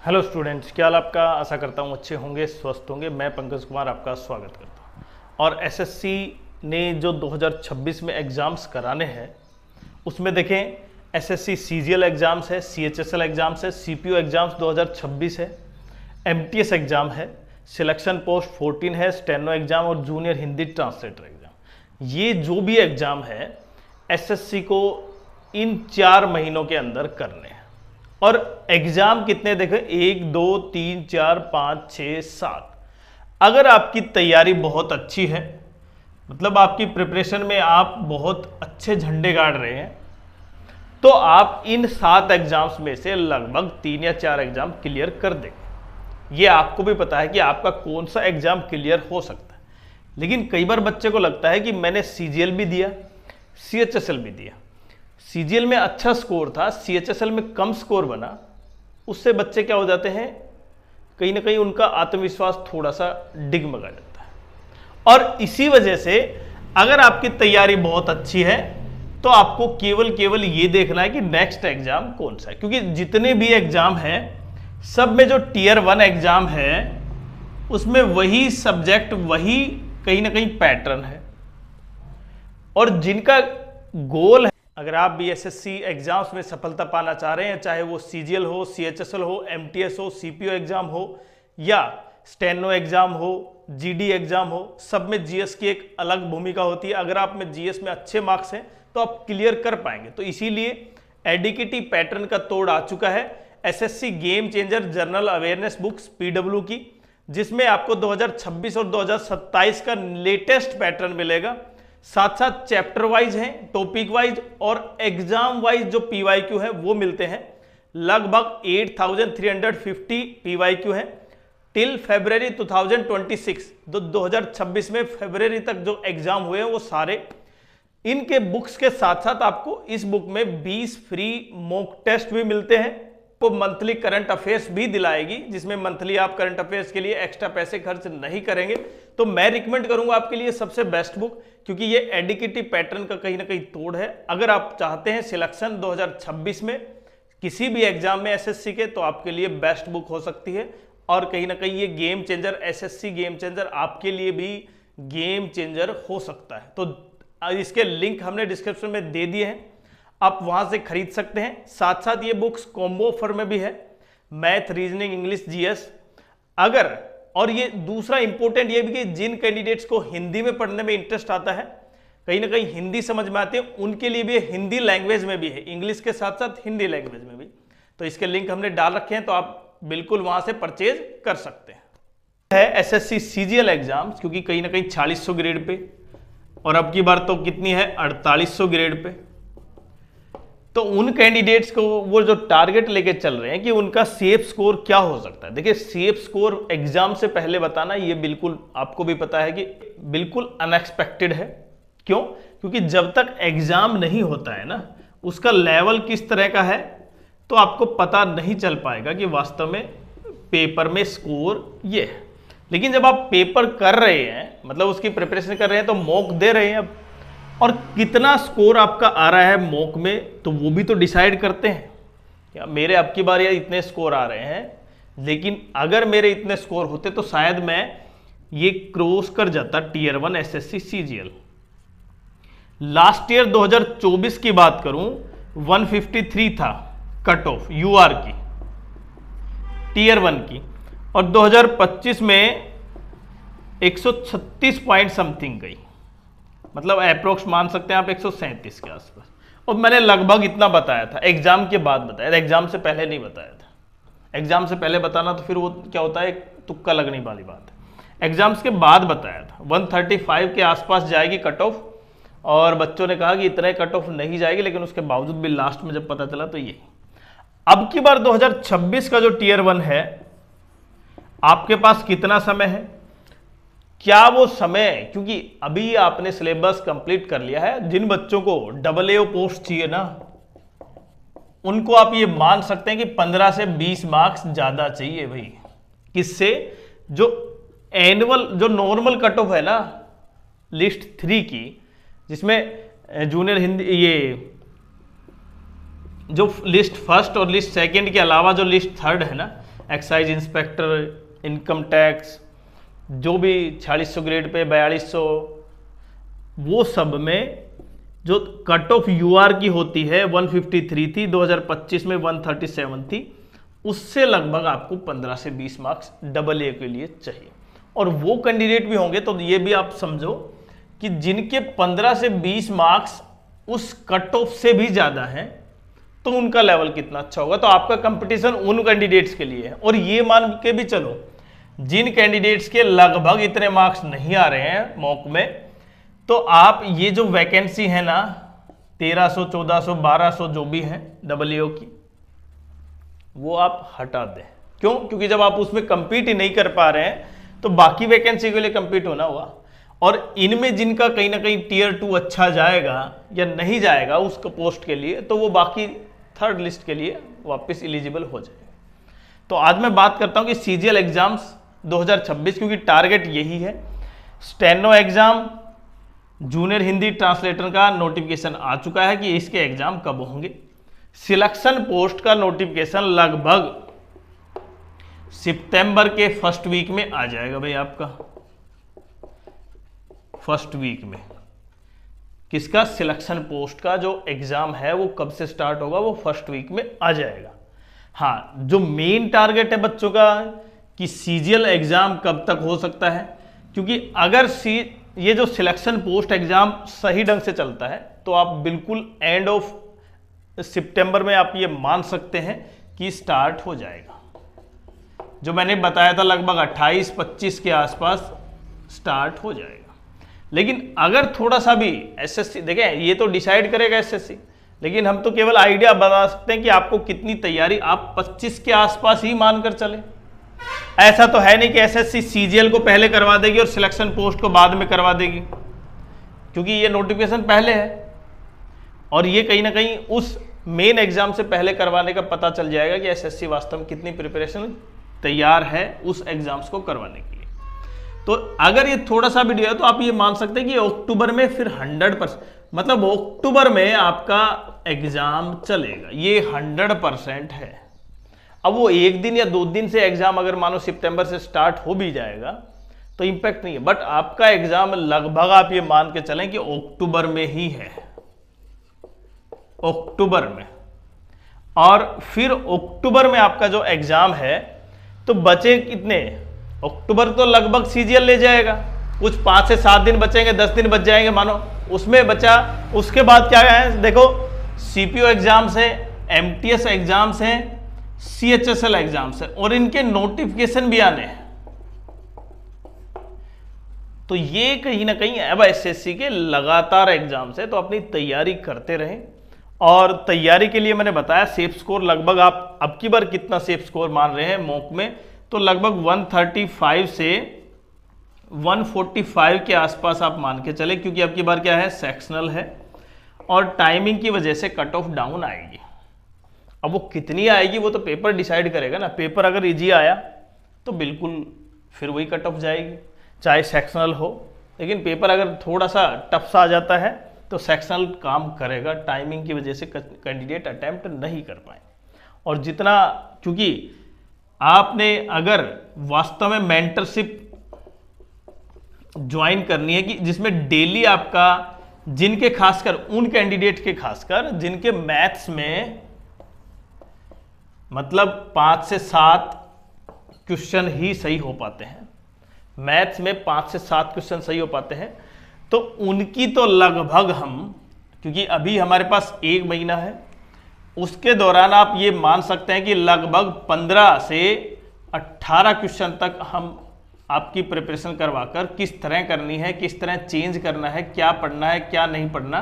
Hello students, क्या हाल आपका। आशा करता हूँ अच्छे होंगे, स्वस्थ होंगे। मैं पंकज कुमार आपका स्वागत करता हूँ। और एसएससी ने जो 2026 में एग्ज़ाम्स कराने हैं उसमें देखें, एसएससी सीजीएल एग्ज़ाम्स है, सीएचएसएल एग्ज़ाम्स है, सीपीओ एग्ज़ाम्स 2026 है, एमटीएस एग्ज़ाम है, सिलेक्शन पोस्ट 14 है, स्टेनो एग्ज़ाम और जूनियर हिंदी ट्रांसलेटर एग्ज़ाम। ये जो भी एग्ज़ाम है एसएससी को इन 4 महीनों के अंदर करने हैं। और एग्जाम कितने देखें, 1 2 3 4 5 6 7। अगर आपकी तैयारी बहुत अच्छी है, मतलब आपकी प्रिपरेशन में आप बहुत अच्छे झंडे गाड़ रहे हैं, तो आप इन 7 एग्जाम्स में से लगभग 3 या 4 एग्जाम क्लियर कर देंगे। ये आपको भी पता है कि आपका कौन सा एग्जाम क्लियर हो सकता है। लेकिन कई बार बच्चे को लगता है कि मैंने सीजीएल भी दिया, सीएचएसएल भी दिया, सीजीएल में अच्छा स्कोर था, सीएचएसएल में कम स्कोर बना। उससे बच्चे क्या हो जाते हैं, कहीं ना कहीं उनका आत्मविश्वास थोड़ा सा डिगमगा जाता है। और इसी वजह से अगर आपकी तैयारी बहुत अच्छी है तो आपको केवल ये देखना है कि नेक्स्ट एग्जाम कौन सा है। क्योंकि जितने भी एग्जाम हैं सब में जो टियर 1 एग्जाम है उसमें वही सब्जेक्ट, वही कहीं ना कहीं पैटर्न है। और जिनका गोल है, अगर आप भी एसएससी एग्जाम्स में सफलता पाना चाह रहे हैं, चाहे वो सीजीएल हो, सीएचएसएल हो, एमटीएस हो, सीपीओ एग्जाम हो या स्टेनो एग्जाम हो, जीडी एग्जाम हो, सब में जीएस की एक अलग भूमिका होती है। अगर आप में जीएस में अच्छे मार्क्स हैं तो आप क्लियर कर पाएंगे। तो इसीलिए एडीकेटी पैटर्न का तोड़ आ चुका है SSC game changer general awareness books PW की, जिसमें आपको 2026 और 2027 का लेटेस्ट पैटर्न मिलेगा। साथ साथ चैप्टर वाइज हैं, टॉपिक वाइज और एग्जाम वाइज जो पीवाईक्यू है वो मिलते हैं। लगभग 8350 पीवाईक्यू हैं टिल फरवरी 2026। 2026 में फरवरी तक जो एग्जाम हुए हैं वो सारे इनके बुक्स के साथ साथ आपको इस बुक में 20 फ्री मॉक टेस्ट भी मिलते हैं। वो मंथली करंट अफेयर्स भी दिलाएगी, जिसमें मंथली आप करंट अफेयर्स के लिए एक्स्ट्रा पैसे खर्च नहीं करेंगे। तो मैं रिकमेंड करूंगा आपके लिए सबसे बेस्ट बुक, क्योंकि ये एडीकेटी पैटर्न का कहीं ना कहीं तोड़ है। अगर आप चाहते हैं सिलेक्शन 2026 में किसी भी एग्जाम में एसएससी के, तो आपके लिए बेस्ट बुक हो सकती है। और कहीं ना कहीं ये game changer, SSC game changer आपके लिए भी गेम चेंजर हो सकता है। तो इसके लिंक हमने डिस्क्रिप्शन में दे दिए हैं, आप वहां से खरीद सकते हैं। साथ साथ ये बुक्स कॉम्बो ऑफर में भी है, मैथ, रीजनिंग, इंग्लिश, जीएस। अगर और ये दूसरा इंपॉर्टेंट ये भी कि जिन कैंडिडेट्स को हिंदी में पढ़ने में इंटरेस्ट आता है, कहीं ना कहीं हिंदी समझ में आती है, उनके लिए भी हिंदी लैंग्वेज में भी है, इंग्लिश के साथ साथ हिंदी लैंग्वेज में भी। तो इसके लिंक हमने डाल रखे हैं, तो आप बिल्कुल वहां से परचेज कर सकते हैं। है एसएससी सीजीएल एग्जाम, क्योंकि कहीं ना कहीं 4600 ग्रेड पे, और अब की बार तो कितनी है, 4800 ग्रेड पे। तो उन कैंडिडेट्स को वो जो टारगेट लेके चल रहे हैं कि उनका सेफ स्कोर क्या हो सकता है। देखिए, सेफ स्कोर एग्जाम से पहले बताना ये बिल्कुल आपको भी पता है कि बिल्कुल अनएक्सपेक्टेड है। क्यों? क्योंकि जब तक एग्जाम नहीं होता है ना, उसका लेवल किस तरह का है तो आपको पता नहीं चल पाएगा कि वास्तव में पेपर में स्कोर ये है। लेकिन जब आप पेपर कर रहे हैं, मतलब उसकी प्रिपरेशन कर रहे हैं, तो मॉक दे रहे हैं अब, और कितना स्कोर आपका आ रहा है मॉक में, तो वो भी तो डिसाइड करते हैं। क्या मेरे अब की बार इतने स्कोर आ रहे हैं, लेकिन अगर मेरे इतने स्कोर होते तो शायद मैं ये क्रॉस कर जाता tier 1 SSC CGL. Last year 2024 की बात करूं, 153 था कट ऑफ यूआर की, टियर 1 की, और 2025 में 136 पॉइंट समथिंग गई, मतलब अप्रोक्स मान सकते हैं आप 137 के आसपास। और मैंने लगभग इतना बताया था, एग्जाम के बाद बताया था, एग्जाम से पहले नहीं बताया था। एग्जाम से पहले बताना तो फिर वो क्या होता है, तुक्का लगने वाली बात है। एग्जाम्स के बाद बताया था 135 के आसपास जाएगी कट ऑफ, और बच्चों ने कहा कि इतने कट ऑफ नहीं जाएगी, लेकिन उसके बावजूद भी लास्ट में जब पता चला तो ये। अब की बार 2026 का जो टियर 1 है, आपके पास कितना समय है, क्या वो समय, क्योंकि अभी आपने सिलेबस कंप्लीट कर लिया है, जिन बच्चों को AA पोस्ट चाहिए ना, उनको आप ये मान सकते हैं कि 15 से 20 मार्क्स ज्यादा चाहिए भाई। किससे? जो एनुअल, जो नॉर्मल कट ऑफ है ना लिस्ट 3 की, जिसमें जूनियर हिंदी, ये जो लिस्ट फर्स्ट और लिस्ट सेकंड के अलावा जो लिस्ट थर्ड है ना, एक्साइज इंस्पेक्टर, इनकम टैक्स, जो भी 4600 ग्रेड पे 4200, वो सब में जो कट ऑफ यूआर की होती है 153 थी, 2025 में 137 थी, उससे लगभग आपको 15 से 20 मार्क्स डबल ए के लिए चाहिए। और वो कैंडिडेट भी होंगे तो ये भी आप समझो कि जिनके 15 से 20 मार्क्स उस कट ऑफ से भी ज़्यादा हैं, तो उनका लेवल कितना अच्छा होगा। तो आपका कंपटीशन उन कैंडिडेट्स के लिए है। और ये मान के भी चलो जिन कैंडिडेट्स के लगभग इतने मार्क्स नहीं आ रहे हैं मॉक में, तो आप ये जो वैकेंसी है ना 1300, 1400, 1200 जो भी है डब्ल्यूओ की, वो आप हटा दें। क्यों? क्योंकि जब आप उसमें कंपीट ही नहीं कर पा रहे हैं तो बाकी वैकेंसी के लिए कंपीट होना हुआ। और इनमें जिनका कहीं ना कहीं टियर 2 अच्छा जाएगा या नहीं जाएगा उस पोस्ट के लिए, तो वो बाकी थर्ड लिस्ट के लिए वापस एलिजिबल हो जाएगा। तो आज मैं बात करता हूं कि सीजीएल एग्जाम्स 2026, क्योंकि टारगेट यही है। Steno exam, junior Hindi translator का नोटिफिकेशन आ चुका है कि इसके एग्जाम कब होंगे। सिलेक्शन पोस्ट का नोटिफिकेशन लगभग सितंबर के फर्स्ट वीक में आ जाएगा भाई। आपका फर्स्ट वीक में किसका? सिलेक्शन पोस्ट का जो एग्जाम है वो कब से स्टार्ट होगा, वो फर्स्ट वीक में आ जाएगा। हाँ, जो मेन टारगेट है बच्चों का कि सीजीएल एग्जाम कब तक हो सकता है, क्योंकि अगर ये जो सिलेक्शन पोस्ट एग्जाम सही ढंग से चलता है तो आप बिल्कुल एंड ऑफ सितंबर में आप ये मान सकते हैं कि स्टार्ट हो जाएगा। जो मैंने बताया था लगभग 28-25 के आसपास स्टार्ट हो जाएगा। लेकिन अगर थोड़ा सा भी एसएससी, देखें ये तो डिसाइड करेगा एसएससी, लेकिन हम तो केवल आइडिया बता सकते हैं कि आपको कितनी तैयारी, आप 25 के आसपास ही मानकर चले। ऐसा तो है नहीं कि एसएससी सीजीएल को पहले करवा देगी और सिलेक्शन पोस्ट को बाद में करवा देगी, क्योंकि ये नोटिफिकेशन पहले है और ये कहीं ना कहीं उस मेन एग्जाम से पहले करवाने का पता चल जाएगा कि एसएससी वास्तव में कितनी प्रिपरेशन तैयार है उस एग्जाम्स को करवाने के लिए। तो अगर ये थोड़ा सा भी डिले तो आप ये मान सकते हैं कि अक्टूबर में फिर 100%, मतलब अक्टूबर में आपका एग्जाम चलेगा, ये 100% है। अब वो 1 दिन या 2 दिन से एग्जाम अगर मानो सितंबर से स्टार्ट हो भी जाएगा तो इंपैक्ट नहीं है, बट आपका एग्जाम लगभग आप ये मान के चलें कि अक्टूबर में ही है, अक्टूबर में। और फिर अक्टूबर में आपका जो एग्जाम है तो बचे कितने? अक्टूबर तो लगभग सीजीएल ले जाएगा, कुछ 5 से 7 दिन बचेंगे, 10 दिन बच जाएंगे मानो, उसमें बचा। उसके बाद क्या है, देखो सीपीओ एग्जाम्स है, एमटीएस एग्जाम्स हैं, सीएचएसएल एग्जाम्स है, और इनके नोटिफिकेशन भी आने हैं। तो ये कहीं ना कहीं अब एसएससी के लगातार एग्जाम्स है, तो अपनी तैयारी करते रहें। और तैयारी के लिए मैंने बताया सेफ स्कोर लगभग आप अब की बार कितना सेफ स्कोर मान रहे हैं मॉक में, तो लगभग 135 से 145 के आसपास आप मान के चले, क्योंकि अब की बार क्या है, सेक्शनल है और टाइमिंग की वजह से कट ऑफ डाउन आएगी। अब वो कितनी आएगी वो तो पेपर डिसाइड करेगा ना। पेपर अगर इजी आया तो बिल्कुल फिर वही कट ऑफ जाएगी, चाहे सेक्शनल हो। लेकिन पेपर अगर थोड़ा सा टफ सा आ जाता है तो सेक्शनल काम करेगा, टाइमिंग की वजह से कैंडिडेट अटेम्प्ट नहीं कर पाए। और जितना, क्योंकि आपने अगर वास्तव में मेंटरशिप ज्वाइन करनी है कि जिसमें डेली आपका, जिनके खासकर उन कैंडिडेट के खासकर जिनके मैथ्स में मतलब 5 से 7 क्वेश्चन ही सही हो पाते हैं, मैथ्स में 5 से 7 क्वेश्चन सही हो पाते हैं, तो उनकी तो लगभग हम, क्योंकि अभी हमारे पास 1 महीना है, उसके दौरान आप ये मान सकते हैं कि लगभग 15 से 18 क्वेश्चन तक हम आपकी प्रिपरेशन करवाकर किस तरह करनी है, किस तरह चेंज करना है, क्या पढ़ना है क्या नहीं पढ़ना,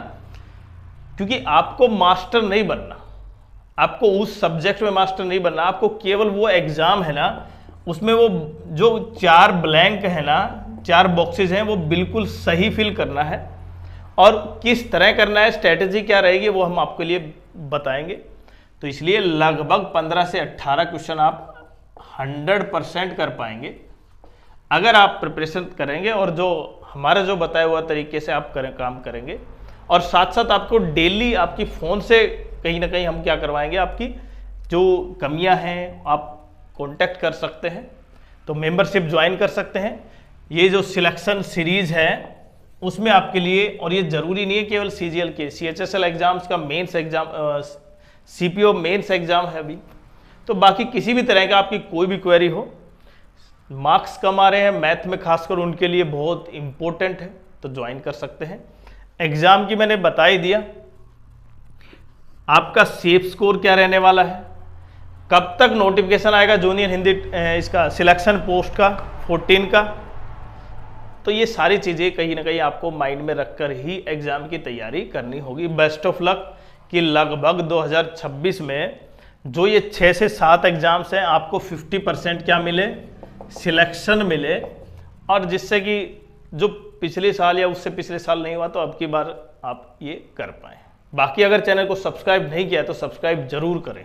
क्योंकि आपको मास्टर नहीं बनना, आपको उस सब्जेक्ट में मास्टर नहीं बनना, आपको केवल वो एग्जाम है ना, उसमें वो जो 4 ब्लैंक है ना, 4 बॉक्सेज हैं, वो बिल्कुल सही फिल करना है। और किस तरह करना है, स्ट्रेटेजी क्या रहेगी, वो हम आपके लिए बताएंगे। तो इसलिए लगभग 15 से 18 क्वेश्चन आप 100% कर पाएंगे अगर आप प्रिपरेशन करेंगे और जो हमारा जो बताया हुआ तरीके से आप काम करेंगे। और साथ साथ आपको डेली आपकी फ़ोन से कहीं ना कहीं हम क्या करवाएंगे, आपकी जो कमियां हैं आप कांटेक्ट कर सकते हैं, तो मेंबरशिप ज्वाइन कर सकते हैं। ये जो सिलेक्शन सीरीज है उसमें आपके लिए, और ये जरूरी नहीं है केवल CGL के, CHSL एग्जाम्स का mains exam, CPO mains exam है अभी, तो बाकी किसी भी तरह का आपकी कोई भी क्वेरी हो, मार्क्स कम आ रहे हैं मैथ में खासकर, उनके लिए बहुत इंपॉर्टेंट है, तो ज्वाइन कर सकते हैं। एग्जाम की मैंने बता ही दिया, आपका सेफ स्कोर क्या रहने वाला है, कब तक नोटिफिकेशन आएगा जूनियर हिंदी इसका सिलेक्शन पोस्ट का 14 का, तो ये सारी चीज़ें कहीं ना कहीं आपको माइंड में रखकर ही एग्जाम की तैयारी करनी होगी। बेस्ट ऑफ लक कि लगभग 2026 में जो ये 6 से 7 एग्जाम्स हैं आपको 50% क्या मिले, सिलेक्शन मिले, और जिससे कि जो पिछले साल या उससे पिछले साल नहीं हुआ तो अब की बार आप ये कर पाएँ। बाकी अगर चैनल को सब्सक्राइब नहीं किया तो सब्सक्राइब जरूर करें।